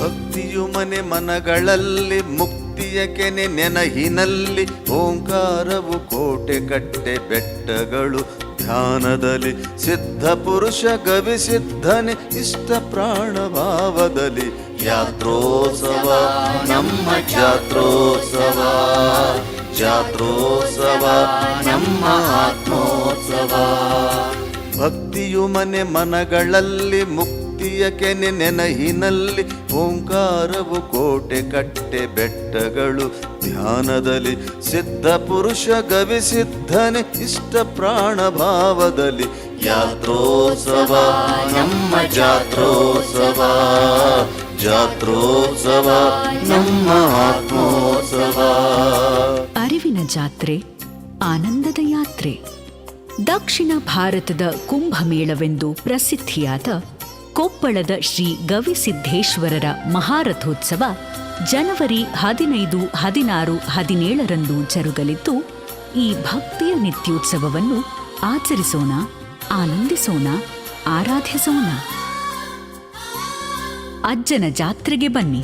ಭಕ್ತಿಯು ಮನೆ ಮನಗಳಲ್ಲಿ ಮುಕ್ತಿಯ ಕೆನೆ ನೆನಹಿನಲ್ಲಿ ಓಂಕಾರವು ಕೋಟೆ ಕಟ್ಟೆ ಬೆಟ್ಟಗಳು ಧ್ಯಾನದಲ್ಲಿ ಸಿದ್ಧ ಪುರುಷ ಗವಿ ಸಿದ್ಧನೆ ಇಷ್ಟ ಪ್ರಾಣ ಭಾವದಲ್ಲಿ ಯಾತ್ರೋತ್ಸವ ನಮ್ಮ ಜಾತ್ರೋತ್ಸವ ಜಾತ್ರೋತ್ಸವ ನಮ್ಮ ಆತ್ಮೋತ್ಸವ. ಭಕ್ತಿಯು ಮನೆ ಮನಗಳಲ್ಲಿ ಮುಕ್ತಿಯ ಕೆನೆ ನೆನಹಿನಲ್ಲಿ ಓಂಕಾರವು ಕೋಟೆ ಕಟ್ಟೆ ಬೆಟ್ಟಗಳು ಧ್ಯಾನದಲ್ಲಿ ಸಿದ್ಧ ಪುರುಷ ಗವಿ ಸಿದ್ಧನೆ ಇಷ್ಟ ಪ್ರಾಣ ಭಾವದಲ್ಲಿ ಯಾತ್ರೋತ್ಸವ ನಮ್ಮ ಜಾತ್ರೋತ್ಸವ ಜಾತ್ರೋತ್ಸವ ನಮ್ಮ ಆತ್ಮೋತ್ಸವ. ಅರಿವಿನ ಜಾತ್ರೆ, ಆನಂದದ ಯಾತ್ರೆ. ದಕ್ಷಿಣ ಭಾರತದ ಕುಂಭಮೇಳವೆಂದು ಪ್ರಸಿದ್ಧಿಯಾದ ಕೊಪ್ಪಳದ ಶ್ರೀ ಗವಿಸಿದ್ದೇಶ್ವರರ ಮಹಾರಥೋತ್ಸವ ಜನವರಿ 15, 16, 17ರಂದು ಜರುಗಲಿದ್ದು, ಈ ಭಕ್ತಿಯ ನಿತ್ಯೋತ್ಸವವನ್ನು ಆಚರಿಸೋಣ, ಆನಂದಿಸೋಣ, ಆರಾಧಿಸೋಣ. ಅಜ್ಜನ ಜಾತ್ರೆಗೆ ಬನ್ನಿ.